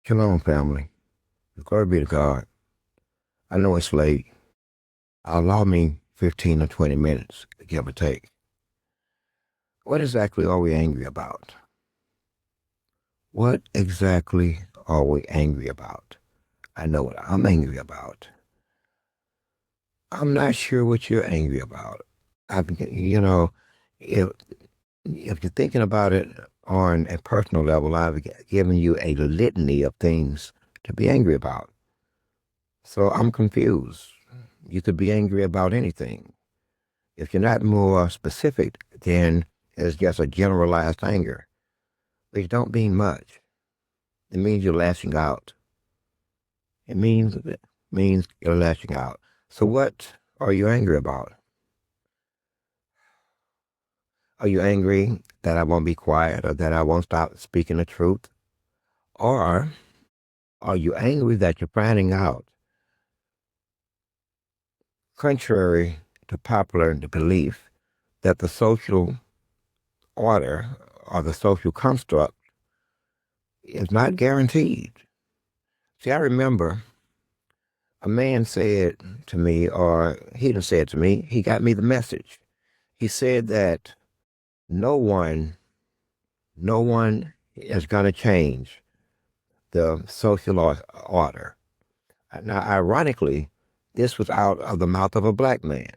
Shalom, family. Glory be to God. I know it's late. Allow me 15 or 20 minutes, give or take. What exactly are we angry about? What exactly are we angry about? I know what I'm angry about. I'm not sure what you're angry about. You know, if you're thinking about it on a personal level, I've given you a litany of things to be angry about. So I'm confused. You could be angry about anything. If you're not more specific, then it's just a generalized anger, which don't mean much. It means you're lashing out. It means you're lashing out. So what are you angry about? Are you angry that I won't be quiet or that I won't stop speaking the truth? Or are you angry that you're finding out, contrary to popular belief, that the social order or the social construct is not guaranteed? See, I remember a man said to me, or he didn't say it to me, he got me the message. He said that no one is going to change the social order. Now, ironically, this was out of the mouth of a black man.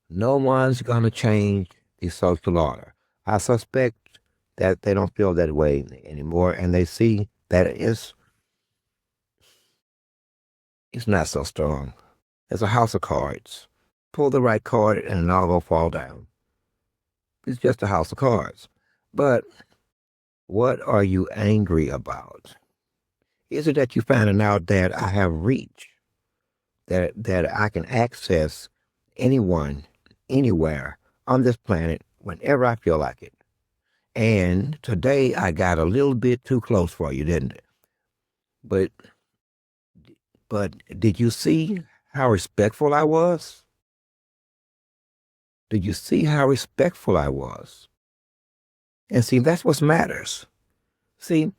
No one's going to change the social order. I suspect that they don't feel that way anymore, and they see that it's not so strong. It's a house of cards. Pull the right card and it all will fall down. It's just a house of cards. But what are you angry about? Is it that you're finding out that I have reach, that I can access anyone, anywhere on this planet whenever I feel like it? And today I got a little bit too close for you, didn't it? But did you see how respectful I was? Did you see how respectful I was? And see, that's what matters. See,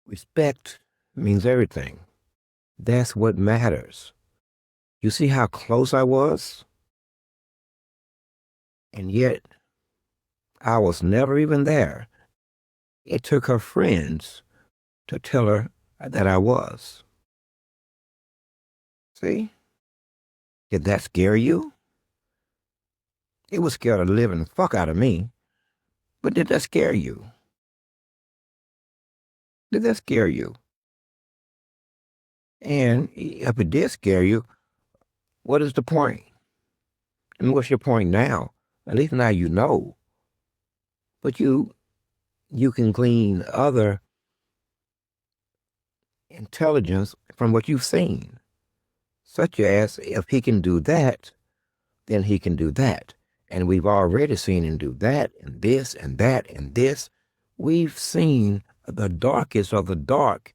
respect means everything. That's what matters. You see how close I was? And yet, I was never even there. It took her friends to tell her that I was. See? Did that scare you? It was scared the living fuck out of me. But did that scare you? Did that scare you? And if it did scare you, what is the point? And what's your point now? At least now you know. But you can glean other intelligence from what you've seen, such as if he can do that, then he can do that. And we've already seen him do that and this and that and this. We've seen the darkest of the dark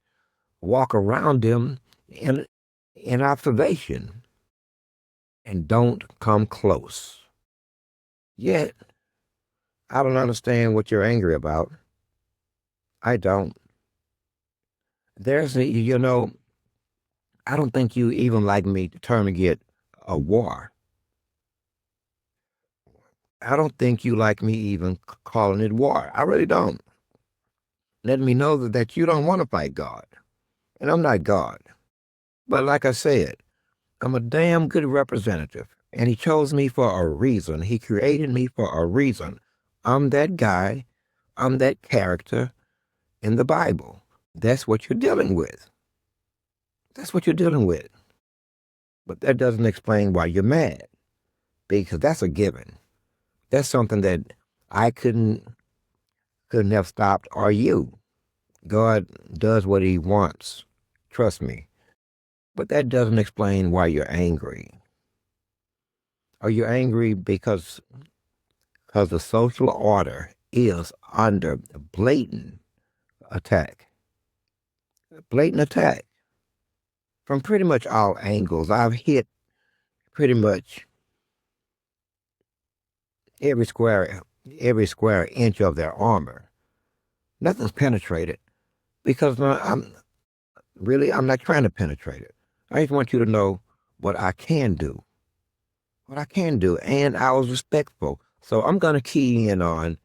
walk around him in observation and don't come close. Yet, I don't understand what you're angry about. I don't. I don't think you even like me terming it a war. I don't think you like me even calling it war. I really don't. Let me know that you don't want to fight God. And I'm not God. But like I said, I'm a damn good representative. And he chose me for a reason. He created me for a reason. I'm that guy. I'm that character in the Bible. That's what you're dealing with. That's what you're dealing with. But that doesn't explain why you're mad. Because that's a given. That's something that I couldn't have stopped, or you. God does what he wants. Trust me. But that doesn't explain why you're angry. Are you angry because the social order is under blatant attack? Blatant attack from pretty much all angles. I've hit pretty much every square inch of their armor. Nothing's penetrated because I'm not trying to penetrate it. I just want you to know what I can do, what I can do. And I was respectful. So I'm going to key in on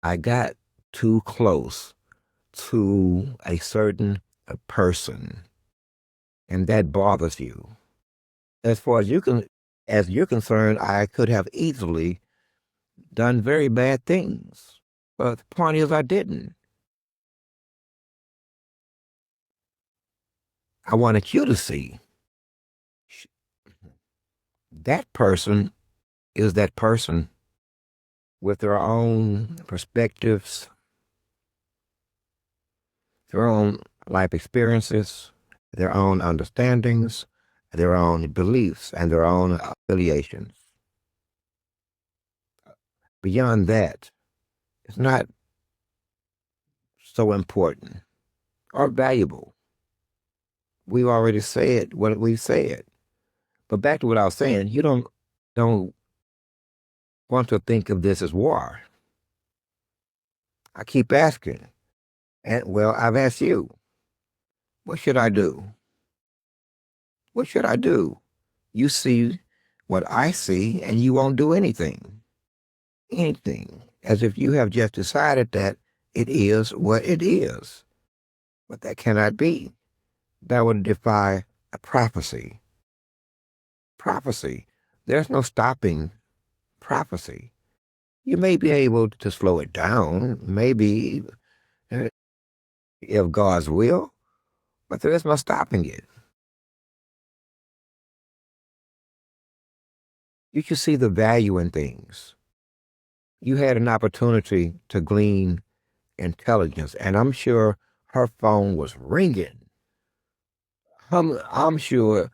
I got too close to a certain person, and that bothers you. As far as you're concerned, I could have easily done very bad things. But the point is, I didn't. I wanted you to see that person is that person with their own perspectives, their own life experiences, their own understandings, their own beliefs, and their own affiliations. Beyond that, it's not so important or valuable. We've already said what we've said. But back to what I was saying, you don't want to think of this as war. I keep asking, and well, I've asked you, what should I do? What should I do? You see what I see, and you won't do anything. Anything. As if you have just decided that it is what it is. But that cannot be. That would defy a prophecy. Prophecy. There's no stopping prophecy. You may be able to slow it down, maybe uh, if God's will, but there is no stopping it. You should see the value in things. You had an opportunity to glean intelligence, and I'm sure her phone was ringing. I'm sure,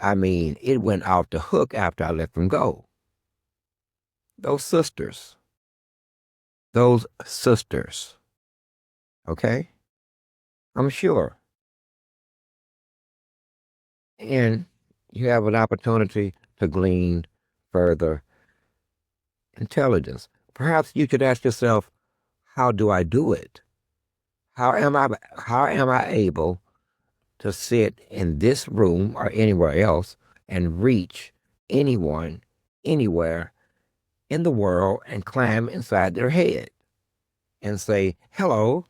I mean, it went off the hook after I let them go. Those sisters, those sisters, okay? I'm sure. And you have an opportunity to glean further intelligence. Perhaps you could ask yourself, how do I do it? How am I able to sit in this room or anywhere else and reach anyone, anywhere in the world and climb inside their head and say, hello,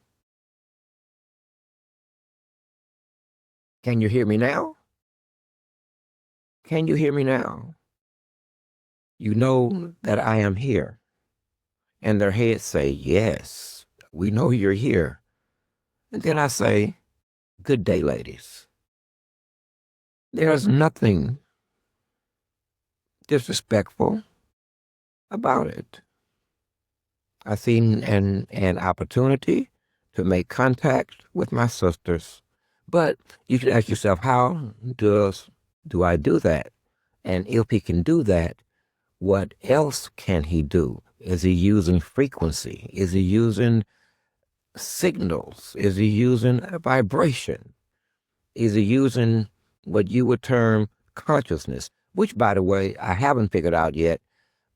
can you hear me now? Can you hear me now? You know that I am here. And their heads say, yes, we know you're here. And then I say, good day, ladies. There's nothing disrespectful about it. I seen an opportunity to make contact with my sisters. But you should ask yourself, how do I do that? And if he can do that, what else can he do? Is he using frequency? Is he using signals? Is he using a vibration? Is he using what you would term consciousness? Which, by the way, I haven't figured out yet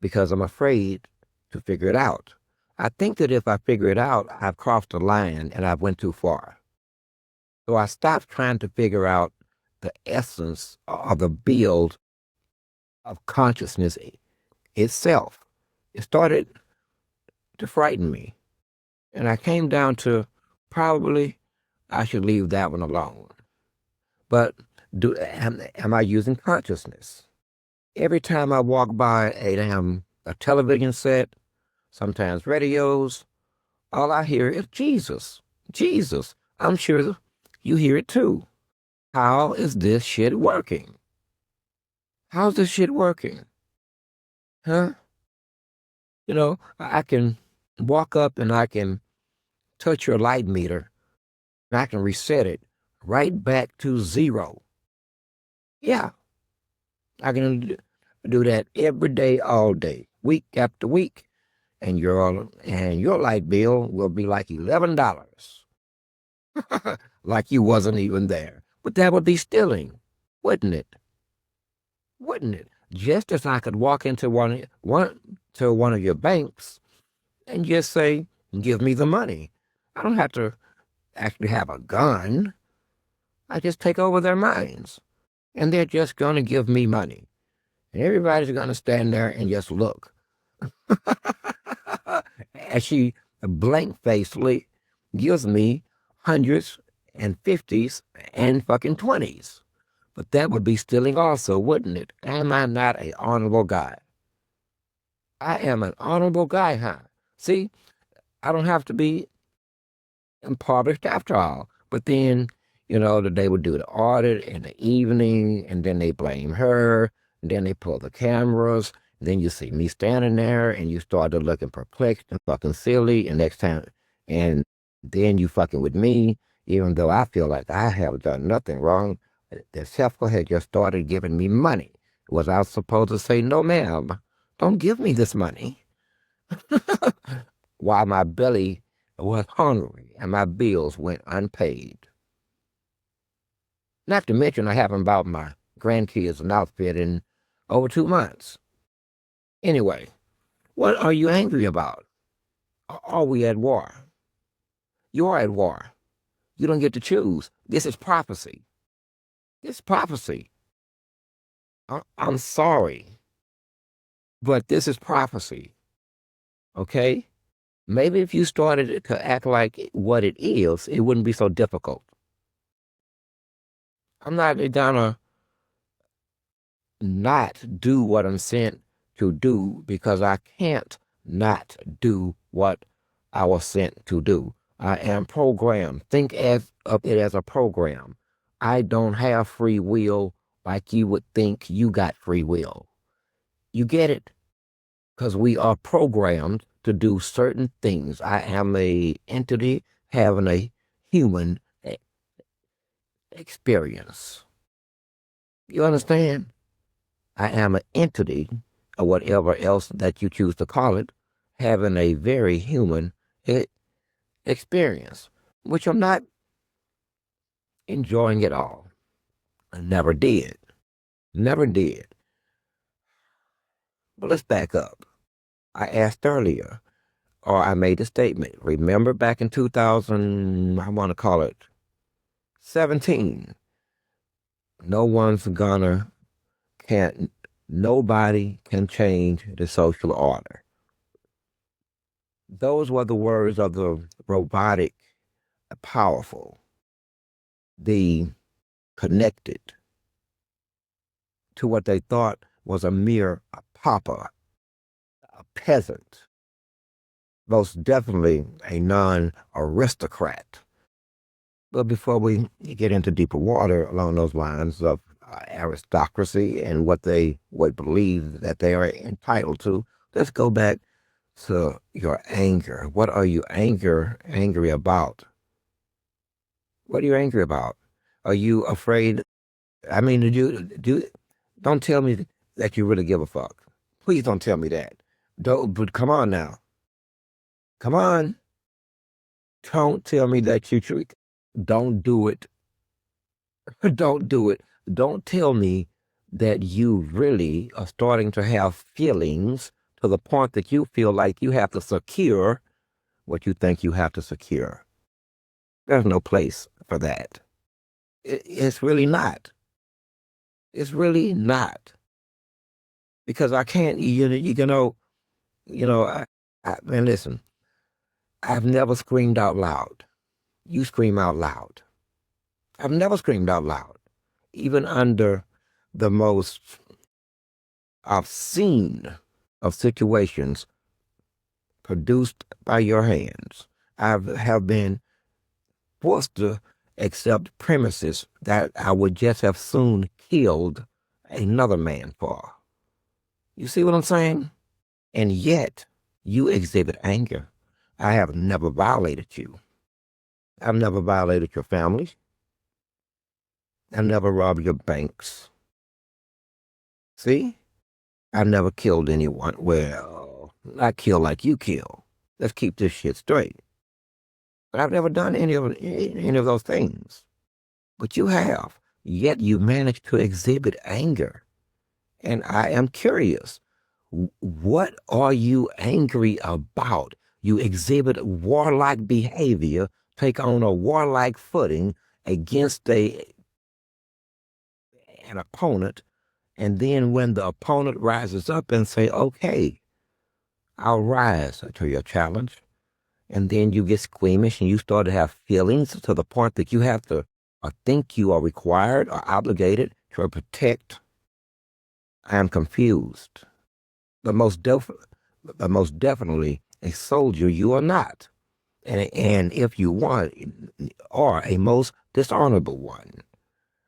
because I'm afraid to figure it out. I think that if I figure it out, I've crossed the line and I've went too far. So I stopped trying to figure out the essence or the build of consciousness itself. It started to frighten me. And I came down to probably I should leave that one alone. But am I using consciousness? Every time I walk by a television set, sometimes radios, all I hear is Jesus. Jesus. I'm sure you hear it too. How is this shit working? How's this shit working? Huh? You know, I can walk up and I can touch your light meter and I can reset it right back to zero. Yeah, I can do that every day, all day, week after week, and your light bill will be like $11, like you wasn't even there. But that would be stealing, wouldn't it? Wouldn't it? Just as I could walk into one of your banks and just say, "Give me the money." I don't have to actually have a gun. I just take over their minds. And they're just going to give me money. And everybody's going to stand there and just look. As she blank-facedly gives me hundreds and fifties and fucking 20s. But that would be stealing also, wouldn't it? Am I not an honorable guy? I am an honorable guy, huh? See, I don't have to be impoverished after all. But then, that they would do the audit in the evening, and then they blame her, and then they pull the cameras, and then you see me standing there, and you start looking perplexed and fucking silly, and next time, and then you fucking with me, even though I feel like I have done nothing wrong. The Sefco had just started giving me money. Was I supposed to say, no, ma'am, don't give me this money? While my belly was hungry and my bills went unpaid. Not to mention I haven't bought my grandkids an outfit in over 2 months. Anyway, what are you angry about? Are we at war? You are at war. You don't get to choose. This is prophecy. This is prophecy. I'm sorry, but this is prophecy. Okay? Maybe if you started to act like what it is, it wouldn't be so difficult. I'm not gonna not do what I'm sent to do because I can't not do what I was sent to do. I am programmed. Think of it as a program. I don't have free will like you would think you got free will. You get it? Because we are programmed to do certain things. I am a entity having a human experience. You understand? I am an entity, or whatever else that you choose to call it, having a very human experience, which I'm not enjoying at all. I never did. Never did. But let's back up. I asked earlier, or I made a statement. Remember back in 2000, I want to call it 17, nobody can change the social order. Those were the words of the robotic, powerful, the connected to what they thought was a mere pauper, a peasant, most definitely a non-aristocrat. But before we get into deeper water along those lines of aristocracy and what they would believe that they are entitled to, let's go back to your anger. What are you angry about? What are you angry about? Are you afraid? I mean, don't tell me that you really give a fuck. Please don't tell me that. But come on now. Come on. Don't tell me that you treat. Don't do it. Don't do it. Don't tell me that you really are starting to have feelings to the point that you feel like you have to secure what you think you have to secure. There's no place for that. It's really not. It's really not. Because I can't, man, listen, I've never screamed out loud. You scream out loud. I've never screamed out loud, even under the most obscene of situations produced by your hands. I have been forced to accept premises that I would just have soon killed another man for. You see what I'm saying? And yet, you exhibit anger. I have never violated you. I've never violated your family. I've never robbed your banks. See? I've never killed anyone. Well, I kill like you kill. Let's keep this shit straight. But I've never done any of those things. But you have. Yet you managed to exhibit anger. And I am curious. What are you angry about? You exhibit warlike behavior, take on a warlike footing against an opponent, and then when the opponent rises up and say, okay, I'll rise to your challenge, and then you get squeamish and you start to have feelings to the point that you have to or think you are required or obligated to protect. I am confused. But most definitely a soldier you are not. And if you want, are a most dishonorable one.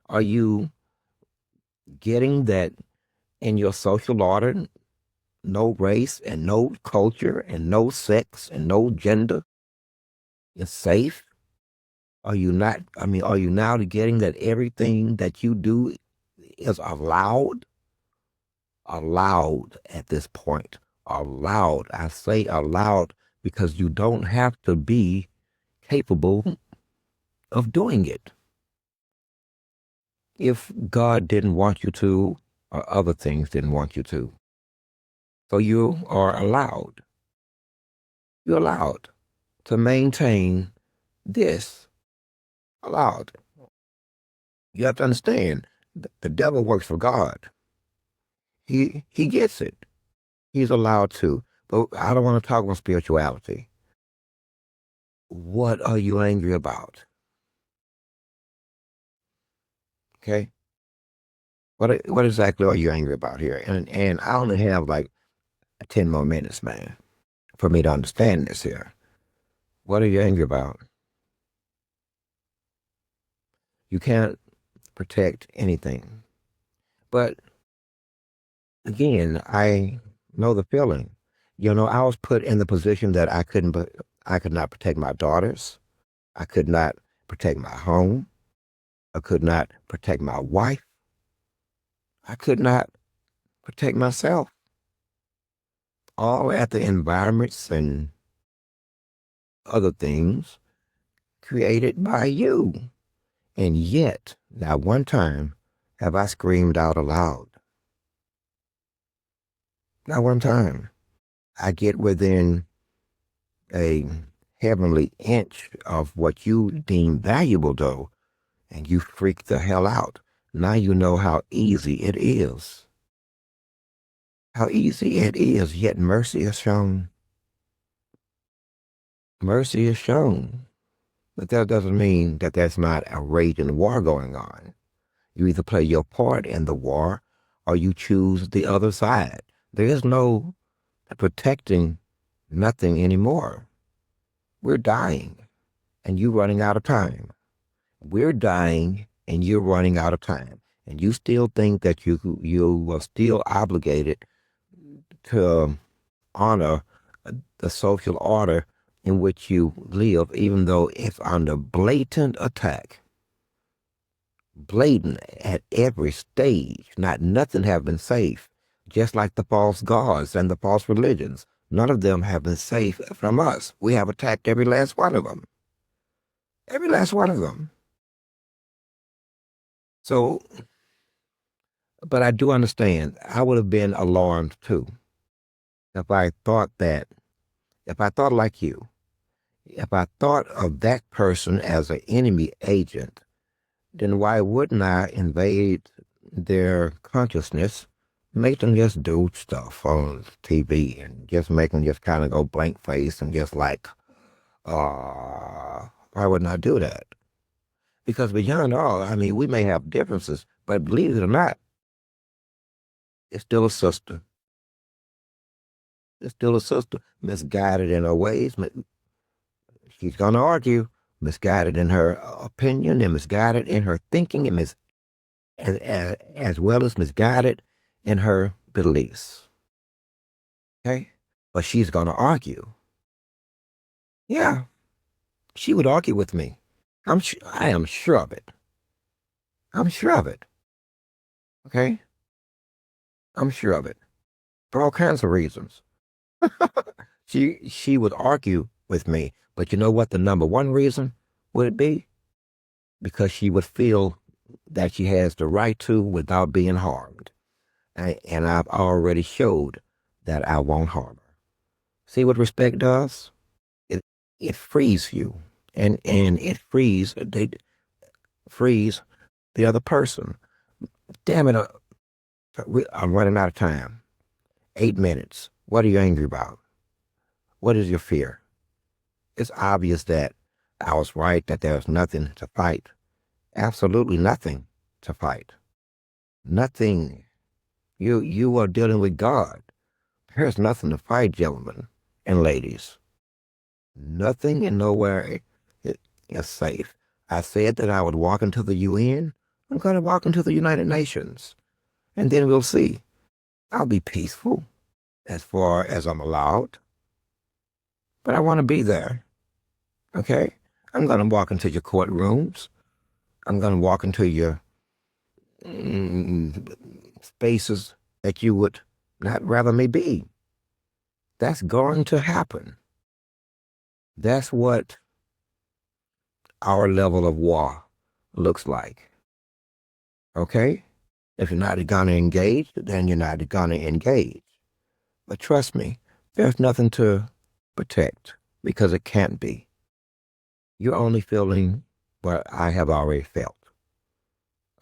Are you getting that in your social order, no race and no culture and no sex and no gender is safe? Are you not? I mean, are you now getting that everything that you do is allowed? Allowed at this point. Allowed. I say allowed because you don't have to be capable of doing it. If God didn't want you to, or other things didn't want you to. So you are allowed. You're allowed to maintain this. Allowed. You have to understand, the devil works for God. He gets it. He's allowed to. But I don't want to talk about spirituality. What are you angry about? Okay? What exactly are you angry about here? And I only have like 10 more minutes, man, for me to understand this here. What are you angry about? You can't protect anything. But again, I know the feeling. I was put in the position that I could not protect my daughters. I could not protect my home. I could not protect my wife. I could not protect myself. All at the environments and other things created by you. And yet, not one time have I screamed out aloud. Not one time. I get within a heavenly inch of what you deem valuable, though, and you freak the hell out. Now you know how easy it is. How easy it is, yet mercy is shown. Mercy is shown. But that doesn't mean that there's not a raging war going on. You either play your part in the war or you choose the other side. There is no protecting nothing anymore. We're dying and you're running out of time. We're dying and you're running out of time. And you still think that you are still obligated to honor the social order in which you live, even though it's under blatant attack. Blatant at every stage. Not nothing have been safe. Just like the false gods and the false religions. None of them have been safe from us. We have attacked every last one of them. Every last one of them. So, but I do understand. I would have been alarmed too if I thought like you, if I thought of that person as an enemy agent, then why wouldn't I invade their consciousness, make them just do stuff on TV and just make them just kind of go blank face and just like, why wouldn't I do that? Because beyond all, I mean, we may have differences, but believe it or not, it's still a sister. It's still a sister, misguided in her ways. She's going to argue, misguided in her opinion and misguided in her thinking and as well as misguided in her beliefs. Okay? But she's going to argue. Yeah, she would argue with me. I am sure of it. I'm sure of it. Okay? I'm sure of it. For all kinds of reasons. She would argue with me. But you know what the number one reason would it be? Because she would feel that she has the right to without being harmed. And I've already showed that I won't harm her. See what respect does? it frees you, and it frees the other person. Damn it, I'm running out of time. 8 minutes. What are you angry about? What is your fear? It's obvious that I was right, that there's nothing to fight. Absolutely nothing to fight. Nothing. You are dealing with God. There's nothing to fight, gentlemen and ladies. Nothing and nowhere is safe. I said that I would walk into the UN. I'm going to walk into the United Nations, and then we'll see. I'll be peaceful as far as I'm allowed, but I want to be there. Okay? I'm going to walk into your courtrooms. I'm going to walk into your mm, spaces that you would not rather me be. That's going to happen. That's what our level of war looks like. Okay? If you're not going to engage, then you're not going to engage. But trust me, there's nothing to protect because it can't be. You're only feeling what I have already felt.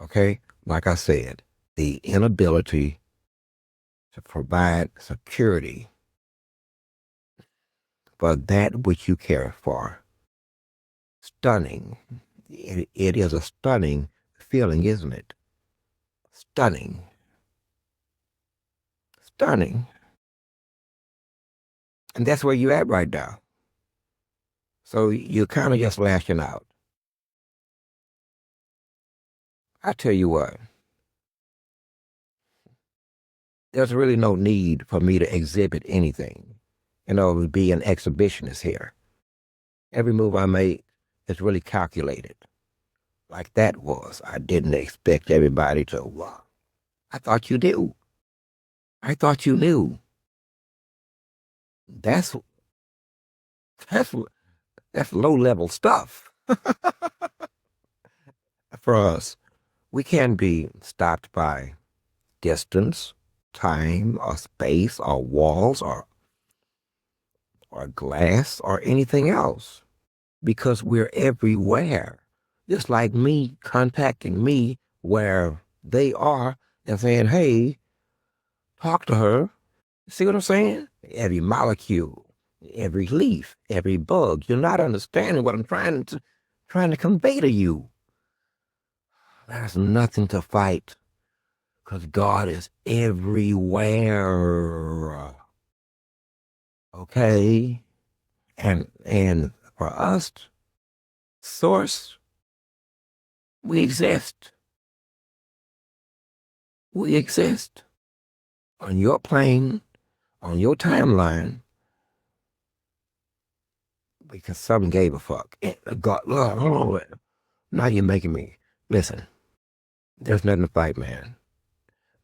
Okay? Like I said, the inability to provide security for that which you care for. Stunning. It is a stunning feeling, isn't it? Stunning. Stunning. And that's where you're at right now. So you're kind of just lashing out. I tell you what, there's really no need for me to exhibit anything. To be an exhibitionist here. Every move I make is really calculated. Like that was. I didn't expect everybody to, wow. I thought you knew. I thought you knew. That's that's that's low level stuff for us. We can't be stopped by distance, time, or space, or walls, or glass, or anything else, because we're everywhere. Just like me contacting me where they are and saying, "Hey, talk to her." See what I'm saying? Every molecule, every leaf, every bug. You're not understanding what I'm trying to convey to you. There's nothing to fight because God is everywhere. Okay? And for us, source, we exist. We exist on your plane, on your timeline, because someone gave a fuck. God, oh, now you're making me listen. There's nothing to fight, man.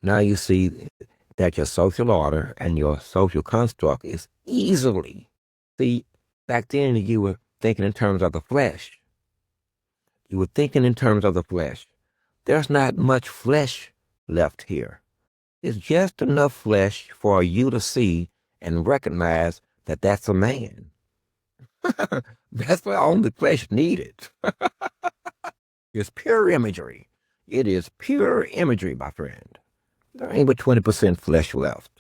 Now you see that your social order and your social construct is easily. See, back then you were thinking in terms of the flesh. You were thinking in terms of the flesh. There's not much flesh left here. It's just enough flesh for you to see and recognize that that's a man. That's the only flesh needed. It's pure imagery. It is pure imagery, my friend. There ain't but 20% flesh left.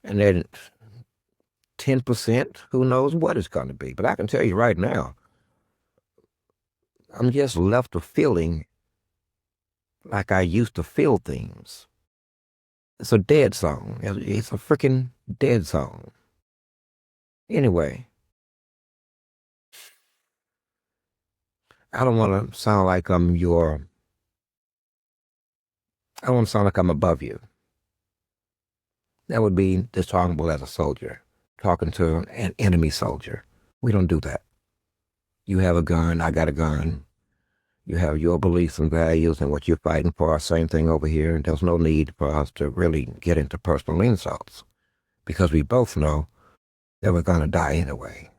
And then 10%, who knows what it's going to be. But I can tell you right now, I'm just left with feeling like I used to feel things. It's a dead song. It's a freaking dead song. Anyway, I don't want to sound like I don't want to sound like I'm above you. That would be dishonorable as a soldier, talking to an enemy soldier. We don't do that. You have a gun, I got a gun. You have your beliefs and values and what you're fighting for. Same thing over here. And there's no need for us to really get into personal insults because we both know that we're going to die anyway,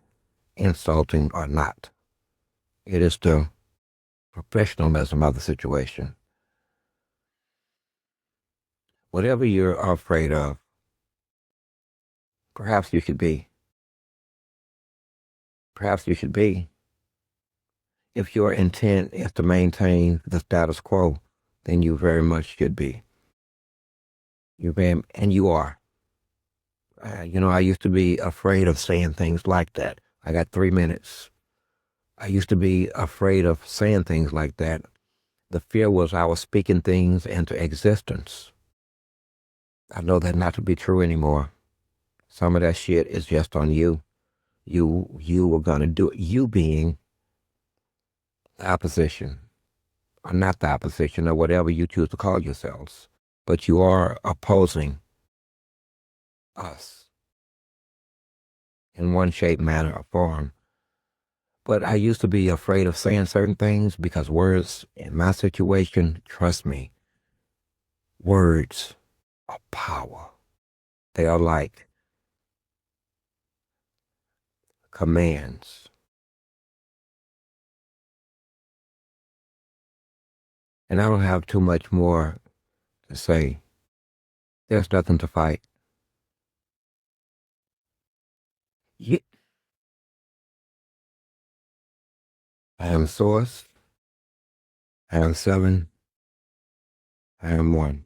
insulting or not. It is the professionalism of the situation. Whatever you're afraid of, perhaps you should be Perhaps you should be. If your intent is to maintain the status quo, then you very much should be. And you are. I used to be afraid of saying things like that. I got 3 minutes. I used to be afraid of saying things like that. The fear was I was speaking things into existence. I know that not to be true anymore. Some of that shit is just on you. You were gonna do it. You being the opposition, or not the opposition, or whatever you choose to call yourselves. But you are opposing us in one shape, manner, or form. But I used to be afraid of saying certain things because words, in my situation, trust me, words are power. They are like commands. And I don't have too much more to say. There's nothing to fight. Ye- I am source. I am seven. I am one.